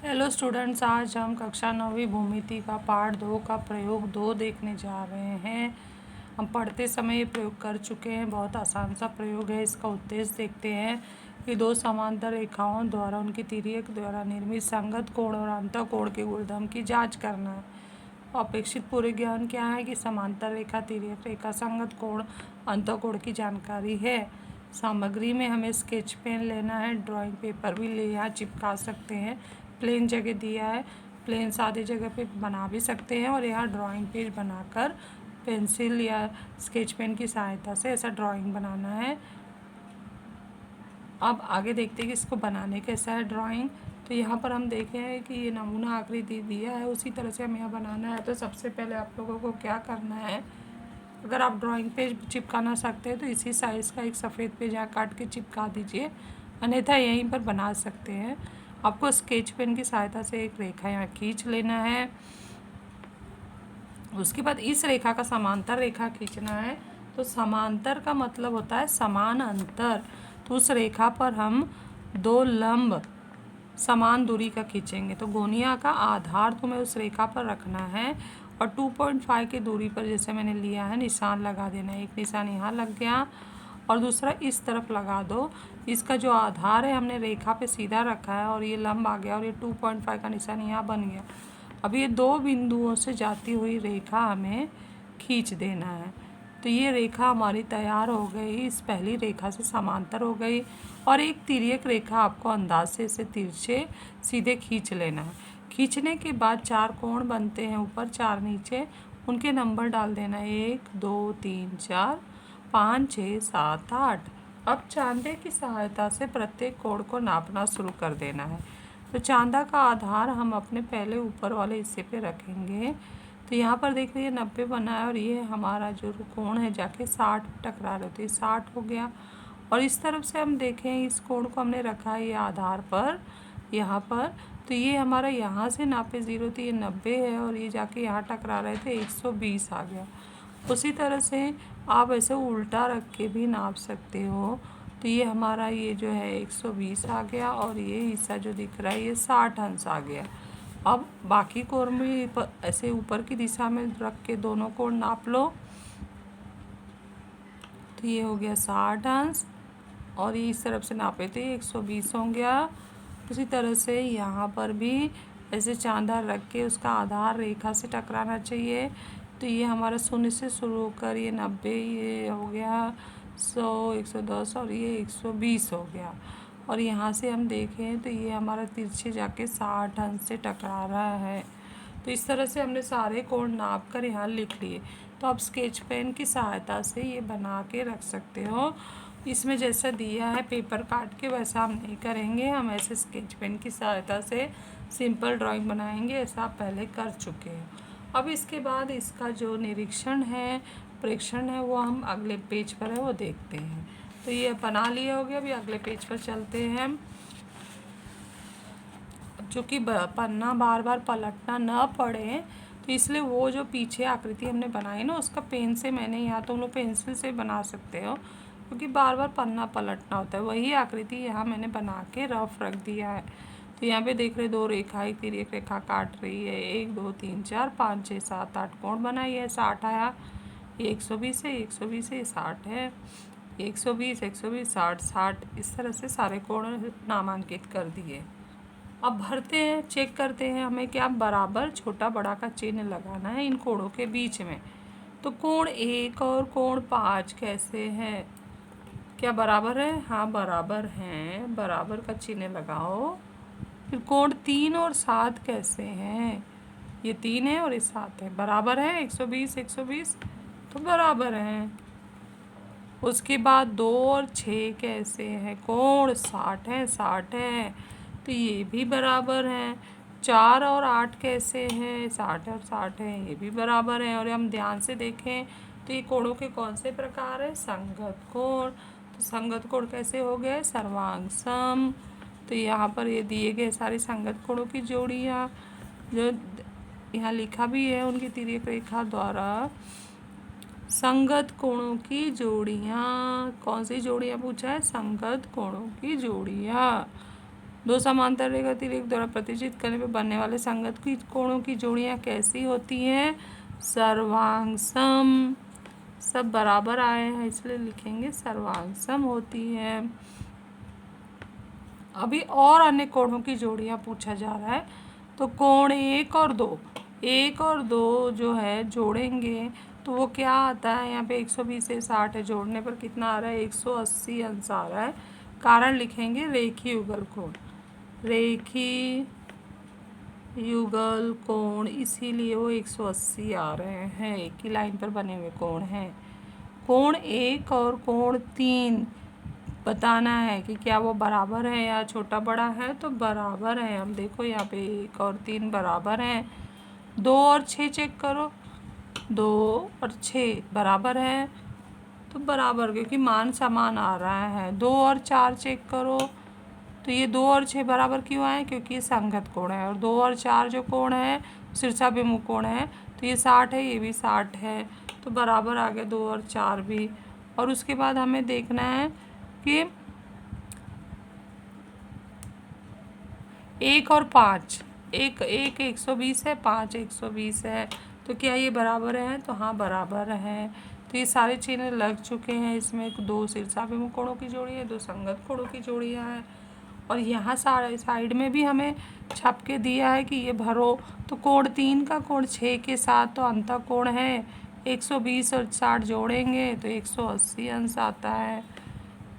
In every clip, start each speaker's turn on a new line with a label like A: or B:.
A: Hello students, आज हम कक्षा 9वीं भूमिति का पाठ 2 का प्रयोग 2 देखने जा रहे हैं। हम पढ़ते समय ये प्रयोग कर चुके हैं। बहुत आसान सा प्रयोग है। इसका उद्देश्य देखते हैं कि दो समांतर रेखाओं द्वारा उनकी तिर्यक द्वारा निर्मित संगत कोण और अंतःकोण के गुणधर्म की जांच करना है। अपेक्षित पूरे ज्ञान क्या है कि समांतर रेखा, तिर्यक रेखा, संगत कोण, अंतःकोण की जानकारी है। सामग्री में हमें स्केच पेन लेना है। ड्राइंग पेपर भी ले यहाँ चिपका सकते हैं। प्लेन जगह दिया है, प्लेन सादे जगह पे बना भी सकते हैं और यहाँ ड्राइंग पेज बनाकर पेंसिल या स्केच पेन की सहायता से ऐसा ड्राइंग बनाना है। अब आगे देखते हैं कि इसको बनाने कैसा है ड्राइंग। तो यहाँ पर हम देखे हैं कि ये नमूना आकृति दिया है, उसी तरह से हमें यहाँ बनाना है। तो सबसे पहले आप लोगों को क्या करना है, अगर आप ड्राइंग पेज चिपकाना सकते हैं तो इसी साइज़ का एक सफ़ेद पेज यहाँ काट के चिपका दीजिए, अन्यथा यहीं पर बना सकते हैं। आपको स्केच पेन की सहायता से एक रेखा यहाँ खींच लेना है। उसके बाद इस रेखा का समांतर रेखा खींचना है। तो समांतर का मतलब होता है समान अंतर। तो उस रेखा पर हम दो लंब समान दूरी का खींचेंगे। तो गोनिया का आधार तुम्हें उस रेखा पर रखना है और 2.5 की दूरी पर जैसे मैंने लिया है निशान लगा देना है। एक निशान यहाँ लग गया और दूसरा इस तरफ लगा दो। इसका जो आधार है हमने रेखा पे सीधा रखा है और ये लंब आ गया और ये 2.5 का निशान यहाँ बन गया। अब ये दो बिंदुओं से जाती हुई रेखा हमें खींच देना है। तो ये रेखा हमारी तैयार हो गई, इस पहली रेखा से समांतर हो गई। और एक तिर्यक रेखा आपको अंदाज से इसे तिरछे सीधे खींच लेना है। खींचने के बाद 4 कोण बनते हैं ऊपर 4 नीचे, उनके नंबर डाल देना है 1 2 3 4 5 6 7 8। अब चांदे की सहायता से प्रत्येक कोण को नापना शुरू कर देना है। तो चांदा का आधार हम अपने पहले ऊपर वाले हिस्से पे रखेंगे। तो यहाँ पर देख रही है 90 बना है और ये हमारा जो कोण है जाके 60 टकरा रहे, तो ये 60 हो गया। और इस तरफ से हम देखें इस कोण को हमने रखा है ये आधार पर यहाँ पर, तो ये हमारा यहाँ से नापे 0 तो ये 90 है और ये जाके यहाँ टकरा रहे थे 120 आ गया। उसी तरह से आप ऐसे उल्टा रख के भी नाप सकते हो। तो ये हमारा ये जो है 120 आ गया और ये हिस्सा जो दिख रहा है ये 60 अंश आ गया। अब बाकी कोण भी ऐसे ऊपर की दिशा में रख के दोनों कोण नाप लो। तो ये हो गया 60 अंश और ये इस तरफ से नापे थे 120 हो गया। उसी तरह से यहाँ पर भी ऐसे चांदा रख के उसका आधार रेखा से टकराना चाहिए। तो ये हमारा 0 से शुरू होकर ये 90, ये हो गया 100, 110 और ये 120 हो गया। और यहाँ से हम देखें तो ये हमारा तिरछे जाके 60 अंश से टकरा रहा है। तो इस तरह से हमने सारे कोण नाप कर यहाँ लिख लिए। तो आप स्केच पेन की सहायता से ये बना के रख सकते हो। इसमें जैसा दिया है पेपर काट के वैसा हम नहीं करेंगे, हम ऐसे स्केच पेन की सहायता से सिंपल ड्राइंग बनाएंगे, ऐसा आप पहले कर चुके हैं। अब इसके बाद इसका जो निरीक्षण है, प्रेक्षण है, वो हम अगले पेज पर है वो देखते हैं। तो ये बना लिए हो गया। अभी अगले पेज पर चलते हैं। चूँकि पन्ना बार बार पलटना ना पड़े तो इसलिए वो जो पीछे आकृति हमने बनाई ना उसका पेन से मैंने, यहाँ तो हम लोग पेंसिल से बना सकते हो क्योंकि बार बार पन्ना पलटना होता है, वही आकृति यहाँ मैंने बना के रफ रख दिया है। तो यहाँ पे देख रहे 2 रेखा, एक तिर्यक रेखा काट रही है, 1 2 3 4 5 6 7 8 कोण बनाई है, 60 आया, ये 120 है, 120 है, 60 है, 120 120 60 60, इस तरह से सारे कोण नामांकित कर दिए। अब भरते हैं, चेक करते हैं हमें क्या बराबर छोटा बड़ा का चिन्ह लगाना है इन कोणों के बीच में। तो कोण 1 और कोण 5 कैसे हैं, क्या बराबर है? हाँ बराबर हैं, बराबर का चिन्ह लगाओ। फिर कोण 3 और 7 कैसे हैं, ये 3 है और ये 7 है, बराबर है 120 120 तो बराबर हैं। उसके बाद 2 और 6 कैसे हैं, कोण 60 है 60 है तो ये भी बराबर हैं। 4 और 8 कैसे हैं, 60 और 60 है, ये भी बराबर हैं। और हम ध्यान से देखें तो ये कोणों के कौन से प्रकार है, संगत कोण। तो संगत कोण कैसे हो गए, सर्वांग सम। तो यहाँ पर ये दिए गए सारे संगत कोणों की जोड़ियाँ जो यहाँ लिखा भी है, उनकी तिर्यक रेखा द्वारा संगत कोणों की जोड़ियाँ, कौन सी जोड़ियाँ पूछा है, संगत कोणों की जोड़ियाँ। दो समांतर रेखा तिर्यक द्वारा प्रतिचित करने पर बनने वाले संगत की कोणों की जोड़ियां कैसी होती हैं? सर्वांगसम। सब बराबर आए हैं इसलिए लिखेंगे सर्वांगसम होती है। अभी और अन्य कोणों की जोड़ियां पूछा जा रहा है, तो कोण 1 और 2, 1 और 2 जो है जोड़ेंगे तो वो क्या आता है? यहाँ पे 120 से 60 है, जोड़ने पर कितना आ रहा है? 180 अंश आ रहा है। कारण लिखेंगे रेखीय युगल कोण, रेखीय युगल कोण, इसीलिए वो 180 आ रहे हैं। एक ही लाइन पर बने हुए कोण हैं। कोण 1 और कोण 3 बताना है कि क्या वो बराबर है या छोटा बड़ा है, तो बराबर है। हम देखो यहाँ पे 1 और 3 बराबर हैं। 2 और 6 चेक करो, 2 और 6 बराबर है, तो बराबर क्योंकि मान समान आ रहा है। 2 और 4 चेक करो, तो ये 2 और 6 बराबर क्यों आए? क्योंकि ये संगत कोण है। और 2 और 4 जो कोण है शीर्षाभिमुख कोण है, तो ये 60 है, ये भी 60 है, तो बराबर आ गया 2 और 4 भी। और उसके बाद हमें देखना है कि 1 और 5, एक 120 है, 5 120 है, तो क्या ये बराबर है? तो हाँ बराबर है। तो ये सारे चिन्ह लग चुके हैं। इसमें 2 शीर्षाभिमुख कोणों की जोड़ी है, 2 संगत कोणों की जोड़ियाँ हैं। और यहाँ साइड में भी हमें छाप के दिया है कि ये भरो। तो कोण 3 का कोण 6 के साथ तो अंतःकोण है, 120 और 60 जोड़ेंगे तो 180 अंश आता है।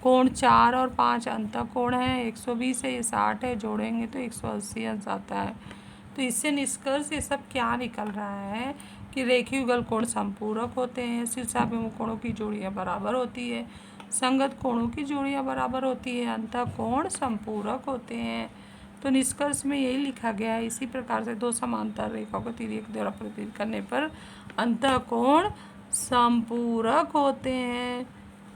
A: कोण 4 और 5 अंतःकोण है, 120 है, ये 60 है, जोड़ेंगे तो 180 अंश आता है। तो इससे निष्कर्ष ये सब क्या निकल रहा है कि रेखीय युगल कोण संपूरक होते हैं, शीर्षाभिमुख कोणों की जोड़ियाँ बराबर होती है, संगत कोणों की जोड़ियाँ बराबर होती है, अंतःकोण संपूरक होते हैं। तो निष्कर्ष में यही लिखा गया है। इसी प्रकार से दो समांतर रेखाओं को तिर्यक द्वारा प्रतिच्छेद करने पर अंतःकोण संपूरक होते हैं।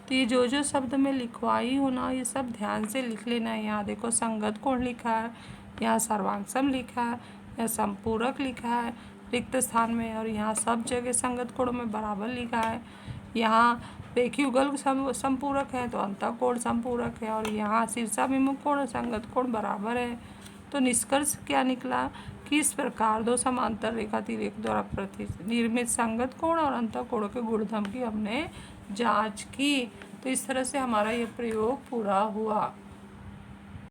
A: तो ये जो शब्द में लिखवाई हो ना, ये सब ध्यान से लिख लेना है। यहाँ देखो संगत कोण लिखा है, यहाँ सर्वांगसम लिखा है, यहाँ संपूरक लिखा है रिक्त स्थान में, और यहाँ सब जगह संगत कोणों में बराबर लिखा है। यहाँ रेखीय युगल संपूरक है तो अंतःकोण संपूरक है, और यहाँ शीर्षाभिमुख कोण और संगत कोण बराबर है। तो निष्कर्ष क्या निकला कि इस प्रकार दो समांतर रेखा तिर्यक द्वारा निर्मित संगत कोण और अंतःकोणों के गुणधर्म की हमने जांच की। तो इस तरह से हमारा ये प्रयोग पूरा हुआ।